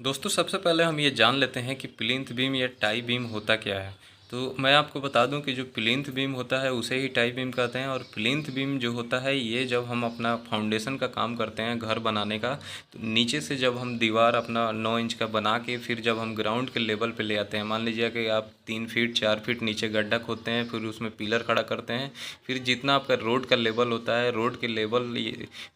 दोस्तों सबसे पहले हम ये जान लेते हैं कि प्लिंथ बीम या टाई बीम होता क्या है। तो मैं आपको बता दूं कि जो प्लिंथ बीम होता है उसे ही टाई बीम कहते हैं। और प्लिंथ बीम जो होता है ये जब हम अपना फाउंडेशन का काम करते हैं घर बनाने का, तो नीचे से जब हम दीवार अपना 9 इंच का बना के फिर जब हम ग्राउंड के लेवल पे ले आते हैं, मान लीजिए कि आप 3 फीट 4 फीट नीचे गड्ढा खोदते हैं, फिर उसमें पिलर खड़ा करते हैं, फिर जितना आपका रोड का लेवल होता है रोड के लेवल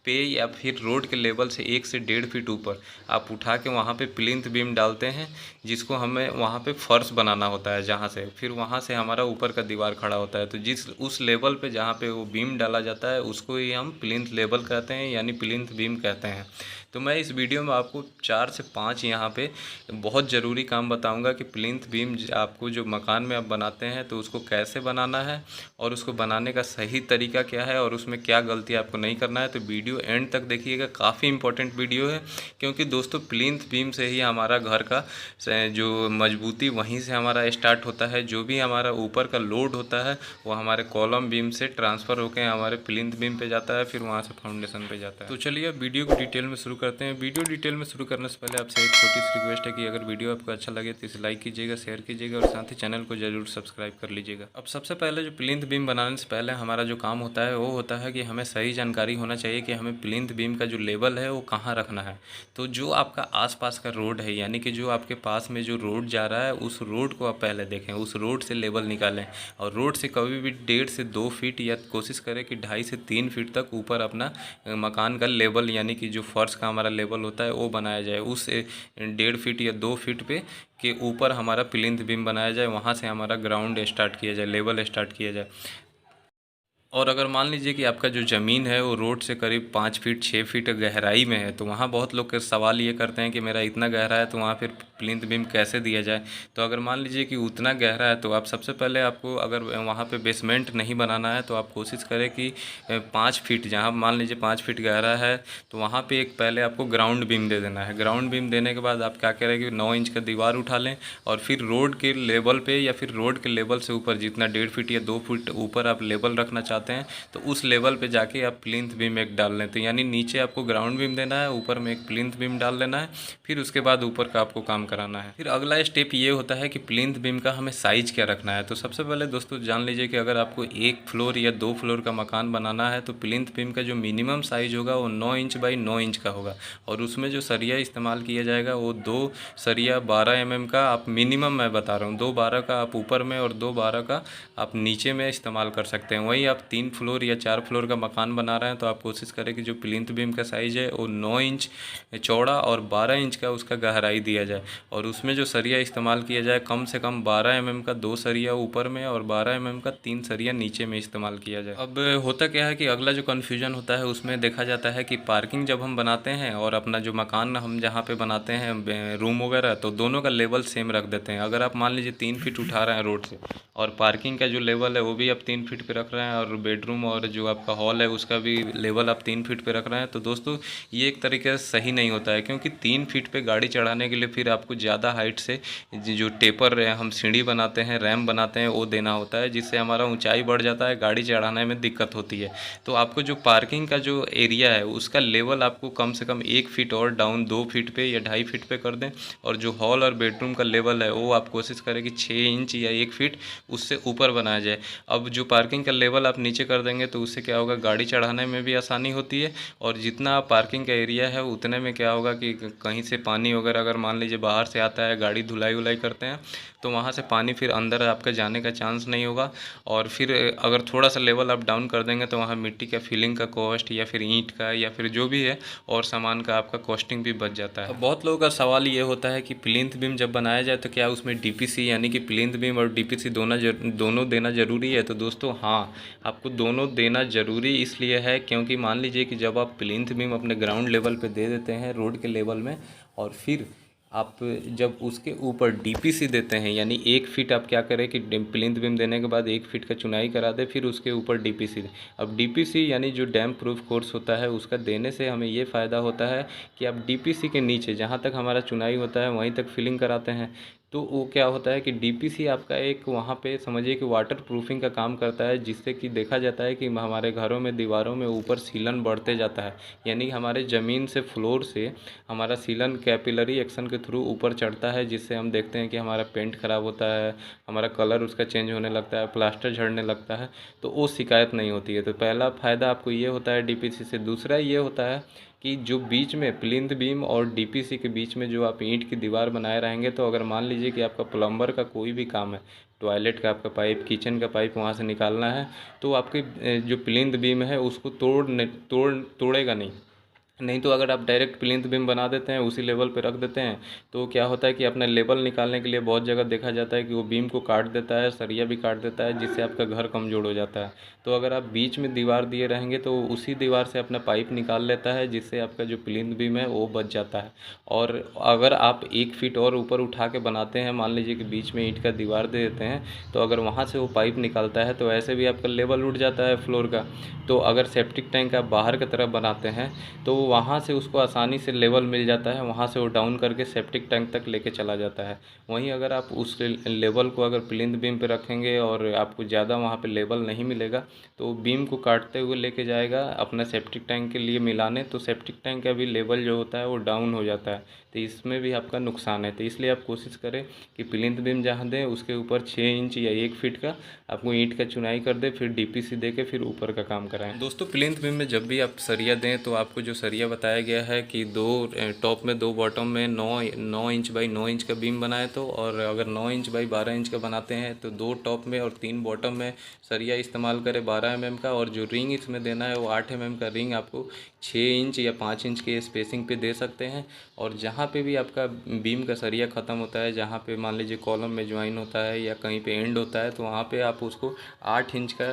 पे या फिर रोड के लेवल से 1 से 1.5 फीट ऊपर आप उठा के वहाँ पे प्लिंथ बीम डालते हैं, जिसको हमें वहाँ पे फर्श बनाना होता है। जहाँ से फिर वहाँ से हमारा ऊपर का दीवार खड़ा होता है, तो जिस उस लेवल पे जहाँ पे वो बीम डाला जाता है उसको ही हम प्लिंथ लेवल कहते हैं, यानी प्लिंथ बीम कहते हैं। तो मैं इस वीडियो में आपको 4 से 5 यहाँ पे बहुत ज़रूरी काम बताऊँगा कि प्लिंथ बीम आपको जो मकान में आप बनाते हैं तो उसको कैसे बनाना है और उसको बनाने का सही तरीका क्या है और उसमें क्या गलती आपको नहीं करना है। तो वीडियो एंड तक देखिएगा, काफ़ी इंपॉर्टेंट वीडियो है, क्योंकि दोस्तों प्लिंथ बीम से ही हमारा घर का जो मजबूती वहीं से हमारा स्टार्ट होता है। जो भी हमारा ऊपर का लोड होता है वो हमारे कॉलम बीम से ट्रांसफ़र होकर हमारे प्लिंथ बीम पे जाता है, फिर वहाँ से फाउंडेशन पे जाता है। तो चलिए अब वीडियो को डिटेल में शुरू करते हैं। वीडियो डिटेल में शुरू करने से पहले आपसे एक छोटी सी रिक्वेस्ट है कि अगर वीडियो आपको अच्छा लगे तो इसे लाइक कीजिएगा, शेयर कीजिएगा और साथ ही चैनल को जरूर सब्सक्राइब कर लीजिएगा। अब सबसे पहले जो प्लिंथ बीम बनाने से पहले हमारा जो काम होता है वो होता है कि हमें सही जानकारी होना चाहिए कि हमें प्लिंथ बीम का जो लेवल है वो कहाँ रखना है। तो जो आपका आसपास का रोड है, यानी कि जो आपके पास में जो रोड जा रहा है उस रोड को आप पहले देखें, उस रोड से लेवल निकालें। और रोड से कभी भी 1.5 से 2 फीट या कोशिश करें कि 2.5 से 3 फीट तक ऊपर अपना मकान का लेवल, यानी कि जो फर्श का हमारा लेवल होता है वो बनाया जाए। उस 1.5 फीट या 2 फीट पे के ऊपर हमारा प्लिंथ बीम बनाया जाए, वहाँ से हमारा ग्राउंड स्टार्ट किया जाए, लेवल स्टार्ट किया जाए। और अगर मान लीजिए कि आपका जो ज़मीन है वो रोड से करीब 5 फीट 6 फीट गहराई में है, तो वहाँ बहुत लोग के सवाल ये करते हैं कि मेरा इतना गहरा है तो वहाँ फिर प्लिंथ बीम कैसे दिया जाए। तो अगर मान लीजिए कि उतना गहरा है तो आप सबसे पहले आपको अगर वहाँ पे बेसमेंट नहीं बनाना है तो आप कोशिश करें कि 5 फीट, जहाँ मान लीजिए 5 फीट गहरा है तो वहाँ पे एक पहले आपको ग्राउंड बीम दे देना है। ग्राउंड बीम देने के बाद आप क्या करें कि 9 इंच का दीवार उठा लें और फिर रोड के लेवल पे या फिर रोड के लेवल से ऊपर जितना 1.5 फीट या 2 फीट ऊपर आप लेवल रखना चाहते हैं तो उस लेवल पे जाके आप प्लिंथ बीम एक डाल लें। तो यानी नीचे आपको ग्राउंड बीम देना है, ऊपर में एक प्लिंथ बीम डाल लेना है, फिर उसके बाद ऊपर का आपको काम कराना है। फिर अगला स्टेप ये होता है कि प्लिंथ बीम का हमें साइज़ क्या रखना है। तो सबसे पहले दोस्तों जान लीजिए कि अगर आपको 1 फ्लोर या 2 फ्लोर का मकान बनाना है तो प्लिंथ बीम का जो मिनिमम साइज़ होगा वो 9 इंच बाई 9 इंच का होगा। और उसमें जो सरिया इस्तेमाल किया जाएगा वो 2 सरिया 12 mm का, आप मिनिमम मैं बता रहा हूँ, 2 12 का आप ऊपर में और 2 12 का आप नीचे में इस्तेमाल कर सकते हैं। वहीं आप 3 फ्लोर या 4 फ्लोर का मकान बना रहे हैं तो आप कोशिश करें कि जो प्लिंथ बीम का साइज़ है वो 9 इंच चौड़ा और 12 इंच का उसका गहराई दिया जाए। और उसमें जो सरिया इस्तेमाल किया जाए कम से कम 12 mm का 2 सरिया ऊपर में और 12 mm का 3 सरिया नीचे में इस्तेमाल किया जाए। अब होता क्या है कि अगला जो कन्फ्यूजन होता है उसमें देखा जाता है कि पार्किंग जब हम बनाते हैं और अपना जो मकान हम जहाँ पे बनाते हैं रूम वगैरह, तो दोनों का लेवल सेम रख देते हैं। अगर आप मान लीजिए 3 फीट उठा रहे हैं रोड से और पार्किंग का जो लेवल है वो भी आप 3 फीट पे रख रहे हैं और बेडरूम और जो आपका हॉल है उसका भी लेवल आप 3 फीट पे रख रहे हैं, तो दोस्तों ये एक तरीके से सही नहीं होता है। क्योंकि 3 फीट पे गाड़ी चढ़ाने के लिए फिर आपको ज़्यादा हाइट से जो टेपर हम सीढ़ी बनाते हैं, रैम बनाते हैं, वो देना होता है, जिससे हमारा ऊंचाई बढ़ जाता है, गाड़ी चढ़ाने में दिक्कत होती है। तो आपको जो पार्किंग का जो एरिया है उसका लेवल आपको कम से कम 1 फीट और डाउन 2 फीट पे या 2.5 फीट पे कर दें। और जो हॉल और बेडरूम का लेवल है वो आप कोशिश करें कि 6 इंच या 1 फीट उससे ऊपर बनाया जाए। अब जो पार्किंग का लेवल आप नीचे कर देंगे तो उससे क्या होगा, गाड़ी चढ़ाने में भी आसानी होती है और जितना पार्किंग का एरिया है उतने में क्या होगा कि कहीं से पानी वगैरह अगर मान लीजिए बाहर से आता है, गाड़ी धुलाई वुलाई करते हैं तो वहाँ से पानी फिर अंदर आपका जाने का चांस नहीं होगा। और फिर अगर थोड़ा सा लेवल आप डाउन कर देंगे तो वहाँ मिट्टी का फिलिंग का कॉस्ट या फिर ईंट का या फिर जो भी है और सामान का आपका कॉस्टिंग भी बच जाता है। अब बहुत लोगों का सवाल ये होता है कि प्लिंथ बीम जब बनाया जाए तो क्या उसमें डीपीसी यानी कि प्लिंथ बीम और डीपीसी दोनों देना ज़रूरी है। तो दोस्तों हाँ, आपको दोनों देना ज़रूरी इसलिए है क्योंकि मान लीजिए कि जब आप प्लिंथ बीम अपने ग्राउंड लेवल पे दे देते हैं रोड के लेवल में और फिर आप जब उसके ऊपर डीपीसी देते हैं, यानी 1 फीट आप क्या करें कि प्लिंथ बीम देने के बाद 1 फीट का चुनाई करा दें, फिर उसके ऊपर डीपीसी दें। अब डीपीसी यानी जो डैम प्रूफ कोर्स होता है उसका देने से हमें ये फ़ायदा होता है कि आप डीपीसी के नीचे जहाँ तक हमारा चुनाई होता है वहीं तक फिलिंग कराते हैं, तो वो क्या होता है कि डीपीसी आपका एक वहाँ पे समझिए कि वाटर प्रूफिंग का काम करता है, जिससे कि देखा जाता है कि हमारे घरों में दीवारों में ऊपर सीलन बढ़ते जाता है, यानी हमारे ज़मीन से फ्लोर से हमारा सीलन कैपिलरी एक्शन के थ्रू ऊपर चढ़ता है, जिससे हम देखते हैं कि हमारा पेंट ख़राब होता है, हमारा कलर उसका चेंज होने लगता है, प्लास्टर झड़ने लगता है। तो वो शिकायत नहीं होती है। तो पहला फ़ायदा आपको ये होता है डीपीसी से। दूसरा ये होता है कि जो बीच में प्लिंथ बीम और डीपीसी के बीच में जो आप ईंट की दीवार बनाए रहेंगे, तो अगर मान लीजिए कि आपका प्लम्बर का कोई भी काम है, टॉयलेट का आपका पाइप, किचन का पाइप वहाँ से निकालना है, तो आपकी जो प्लिंथ बीम है उसको तोड़ेगा नहीं। नहीं तो अगर आप डायरेक्ट प्लिंथ बीम बना देते हैं, उसी लेवल पे रख देते हैं, तो क्या होता है कि अपना लेवल निकालने के लिए बहुत जगह देखा जाता है कि वो बीम को काट देता है, सरिया भी काट देता है, जिससे आपका घर कमज़ोर हो जाता है। तो अगर आप बीच में दीवार दिए रहेंगे तो उसी दीवार से अपना पाइप निकाल लेता है, जिससे आपका जो प्लिंथ बीम है वो बच जाता है। और अगर आप 1 फीट और ऊपर उठा के बनाते हैं, मान लीजिए कि बीच में ईंट का दीवार दे देते हैं, तो अगर वहाँ से वो पाइप निकलता है तो ऐसे भी आपका लेवल उठ जाता है फ्लोर का। तो अगर सेप्टिक टैंक आप बाहर की तरफ बनाते हैं, तो वहाँ से उसको आसानी से लेवल मिल जाता है, वहाँ से वो डाउन करके सेप्टिक टैंक तक लेके चला जाता है। वहीं अगर आप उस लेवल को अगर प्लिंथ बीम पे रखेंगे और आपको ज़्यादा वहाँ पे लेवल नहीं मिलेगा, तो बीम को काटते हुए लेके जाएगा अपना सेप्टिक टैंक के लिए मिलाने, तो सेप्टिक टैंक का भी लेवल जो होता है वो डाउन हो जाता है। तो इसमें भी आपका नुकसान है। तो इसलिए आप कोशिश करें कि प्लिंथ बीम जहाँ दें उसके ऊपर 6 इंच या 1 फीट का आपको ईंट का चुनाई कर दे, फिर डीपीसी दे के फिर ऊपर का काम कराएं। दोस्तों, प्लिंथ बीम में जब भी आप सरिया दें तो आपको जो सरिया बताया गया है कि दो टॉप में 2 बॉटम में 9 इंच बाई 9 इंच का बीम बनाए, तो और अगर 9 इंच बाई 12 इंच का बनाते हैं तो 2 टॉप में और 3 बॉटम में सरिया इस्तेमाल करें 12 mm का, और जो रिंग इसमें देना है वो 8 mm का रिंग आपको 6 इंच या 5 इंच के स्पेसिंग पे दे सकते हैं। और जहाँ पे भी आपका बीम का सरिया ख़त्म होता है, जहाँ पे मान लीजिए कॉलम में ज्वाइन होता है या कहीं पे एंड होता है, तो वहाँ पे आप उसको 8 इंच का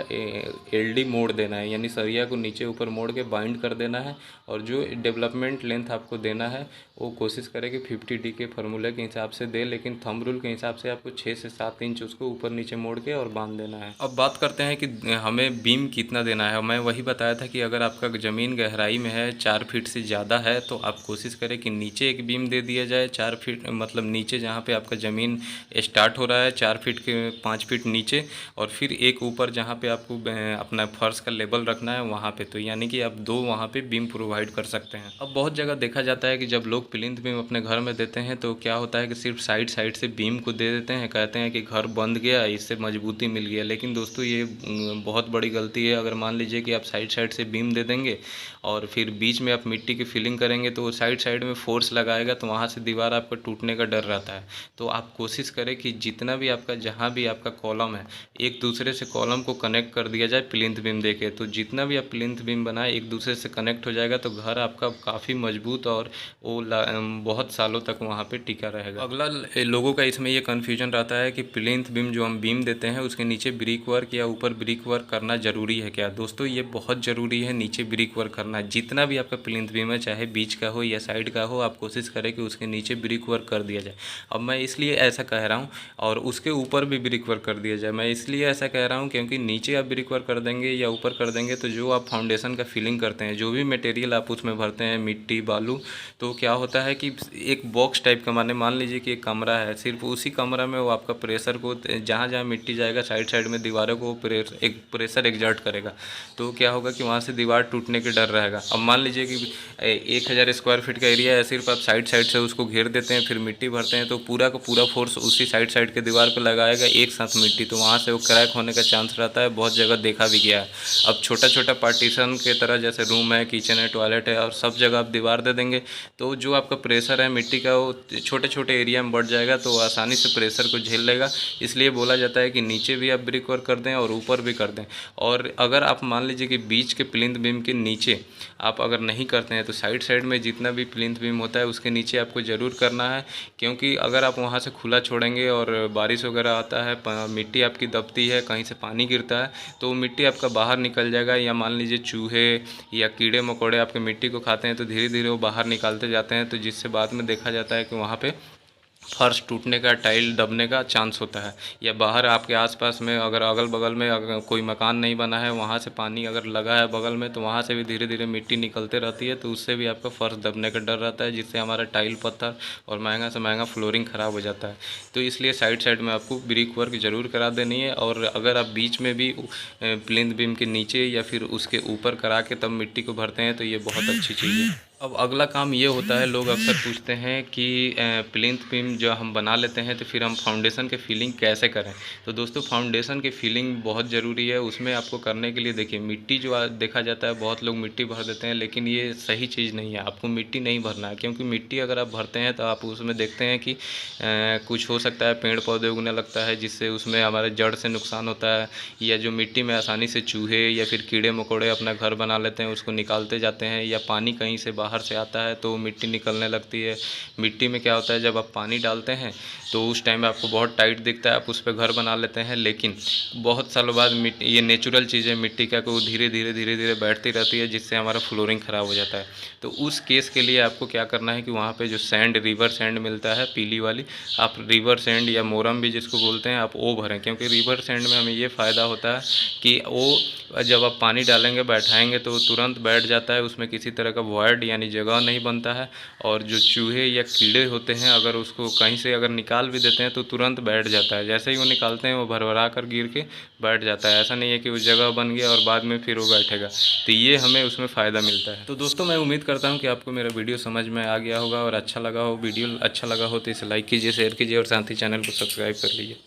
एलडी मोड़ देना है, यानी सरिया को नीचे ऊपर मोड़ के बाइंड कर देना है। और जो डेवलपमेंट लेंथ आपको देना है वो कोशिश करें कि 50D के फार्मूले के हिसाब से दे, लेकिन थंब रूल के हिसाब से आपको 6 से 7 इंच उसको ऊपर नीचे मोड़ के और बांध देना है। अब बात करते हैं कि हमें बीम कितना देना है। मैं वही बताया था कि अगर आपका ज़मीन गहराई में है, 4 फीट से ज़्यादा है, तो आप कोशिश करें कि नीचे एक बीम दे दिया जाए 4 फीट, मतलब नीचे जहाँ पे आपका ज़मीन स्टार्ट हो रहा है 4 फीट के 5 फीट नीचे, और फिर एक ऊपर जहाँ पे आपको अपना फर्श का लेवल रखना है वहाँ पे, तो यानी कि आप 2 वहाँ पे बीम प्रोवाइड कर सकते हैं। अब बहुत जगह देखा जाता है कि जब लोग प्लिंथ बीम अपने घर में देते हैं तो क्या होता है कि सिर्फ साइड साइड से बीम को दे देते हैं, कहते हैं कि घर बंध गया, इससे मजबूती मिल गया। लेकिन दोस्तों, ये बहुत बड़ी गलती है। अगर मान लीजिए कि आप साइड साइड से बीम दे देंगे और फिर बीच में आप मिट्टी की फिलिंग करेंगे, तो वो साइड साइड में फोर्स लगाएगा, तो वहाँ से दीवार आपका टूटने का डर रहता है। तो आप कोशिश करें कि जितना भी आपका जहाँ भी आपका कॉलम है, एक दूसरे से कॉलम को कनेक्ट कर दिया जाए प्लिंथ बीम देके। तो जितना भी आप प्लिंथ बीम बनाए एक दूसरे से कनेक्ट हो जाएगा, तो घर आपका काफ़ी मजबूत और वो बहुत सालों तक वहाँ पे टिका रहेगा। अगला लोगों का इसमें ये कन्फ्यूजन रहता है कि प्लिंथ बीम जो हम बीम देते हैं उसके नीचे ब्रिक वर्क या ऊपर ब्रिक वर्क करना ज़रूरी है क्या? दोस्तों, ये बहुत ज़रूरी है नीचे ब्रिक वर्क करना। जितना भी आपका प्लिंथ बीम है, चाहे बीच का हो या साइड का हो, आप कोशिश करें कि उसके नीचे ब्रिक वर्क कर दिया जाए। अब मैं इसलिए ऐसा कह रहा हूँ, और उसके ऊपर भी ब्रिक वर्क कर दिया जाए। मैं इसलिए ऐसा कह रहा हूँ क्योंकि नीचे आप ब्रिक वर्क कर देंगे या ऊपर कर देंगे, तो जो आप फाउंडेशन का फिलिंग करते हैं, जो भी मटेरियल आप उसमें भरते हैं, मिट्टी बालू, तो क्या होता है कि एक बॉक्स टाइप का, मान लीजिए कि एक कमरा है, सिर्फ उसी कमरा में वो आपका प्रेशर को जहाँ जहाँ मिट्टी जाएगा साइड साइड में दीवारों को एक प्रेशर एग्जर्ट करेगा। तो क्या होगा कि वहाँ से दीवार टूटने के डर रहेगा। अब मान लीजिए कि 1000 स्क्वायर फीट का एरिया है, सिर्फ आप साइड साइड से उसको घेर देते हैं, फिर मिट्टी भरते हैं, तो पूरा का पूरा फोर्स उसी साइड साइड के दीवार पर लगाएगा एक साथ मिट्टी, तो वहाँ से वो क्रैक होने का चांस रहता है। बहुत जगह देखा भी गया है। अब छोटा छोटा पार्टीशन के तरह, जैसे रूम है, किचन है, टॉयलेट है, और सब जगह आप दीवार दे देंगे, तो जो आपका प्रेशर है मिट्टी का वो छोटे छोटे एरिया में बढ़ जाएगा, तो आसानी से प्रेशर को झेल लेगा। इसलिए बोला जाता है कि नीचे भी आप ब्रिक वर्क कर दें और ऊपर भी कर दें। और अगर आप मान लीजिए कि बीच के प्लिंथ बीम के नीचे आप अगर नहीं करते हैं, तो साइड साइड में जितना भी प्लिंथ बीम होता है उसके नीचे आपको ज़रूर करना है, क्योंकि अगर आप वहाँ से खुला छोड़ेंगे और बारिश वगैरह आता है, मिट्टी आपकी दबती है, कहीं से पानी गिरता है, तो मिट्टी आपका बाहर निकल जाएगा। या मान लीजिए चूहे या कीड़े मकोड़े आपके मिट्टी को खाते हैं, तो धीरे धीरे वो बाहर निकालते जाते हैं, तो जिससे बाद में देखा जाता है कि वहाँ पे फर्श टूटने का, टाइल दबने का चांस होता है। या बाहर आपके आसपास में अगर अगल बगल में अगर कोई मकान नहीं बना है, वहाँ से पानी अगर लगा है बगल में, तो वहाँ से भी धीरे धीरे मिट्टी निकलते रहती है, तो उससे भी आपका फर्श दबने का डर रहता है, जिससे हमारा टाइल पत्थर और महंगा से महंगा फ्लोरिंग ख़राब हो जाता है। तो इसलिए साइड साइड में आपको ब्रिक वर्क ज़रूर करा देनी है। और अगर आप बीच में भी प्लिंथ बीम के नीचे या फिर उसके ऊपर करा के तब मिट्टी को भरते हैं, तो ये बहुत अच्छी चीज़ है। अब अगला काम ये होता है, लोग अक्सर पूछते हैं कि प्लिंथ बीम जो हम बना लेते हैं तो फिर हम फाउंडेशन के फिलिंग कैसे करें। तो दोस्तों, फाउंडेशन की फिलिंग बहुत ज़रूरी है। उसमें आपको करने के लिए देखिए, मिट्टी जो देखा जाता है, बहुत लोग मिट्टी भर देते हैं, लेकिन ये सही चीज़ नहीं है। आपको मिट्टी नहीं भरना है, क्योंकि मिट्टी अगर आप भरते हैं तो आप उसमें देखते हैं कि कुछ हो सकता है, पेड़ पौधे उगने लगता है, जिससे उसमें हमारे जड़ से नुकसान होता है। या जो मिट्टी में आसानी से चूहे या फिर कीड़े मकोड़े अपना घर बना लेते हैं, उसको निकालते जाते हैं। या पानी कहीं से बाहर से आता है तो मिट्टी निकलने लगती है। मिट्टी में क्या होता है, जब आप पानी डालते हैं तो उस टाइम में आपको बहुत टाइट दिखता है, आप उस पर घर बना लेते हैं, लेकिन बहुत सालों बाद मिट्टी, ये नेचुरल चीज़ है, मिट्टी का को धीरे धीरे बैठती रहती है, जिससे हमारा फ्लोरिंग ख़राब हो जाता है। तो उस केस के लिए आपको क्या करना है कि वहाँ पे जो सैंड, रिवर सैंड मिलता है पीली वाली, आप रिवर सैंड या मोरम भी जिसको बोलते हैं, आप वो भरें। क्योंकि रिवर सैंड में हमें ये फ़ायदा होता है कि वो जब आप पानी डालेंगे, बैठाएंगे, तो तुरंत बैठ जाता है, उसमें किसी तरह का वॉइड यानी जगह नहीं बनता है। और जो चूहे या कीड़े होते हैं, अगर उसको कहीं से अगर निकाल भी देते हैं तो तुरंत बैठ जाता है। जैसे ही वो निकालते हैं, वो भरभरा कर गिर के बैठ जाता है। ऐसा नहीं है कि वो जगह बन गया और बाद में फिर वो बैठेगा। तो ये हमें उसमें फ़ायदा मिलता है। तो दोस्तों, मैं उम्मीद करता हूँ कि आपको मेरा वीडियो समझ में आ गया होगा और अच्छा लगा हो। वीडियो अच्छा लगा हो तो इसे लाइक कीजिए, शेयर कीजिए और साथ ही चैनल को सब्सक्राइब कर लीजिए।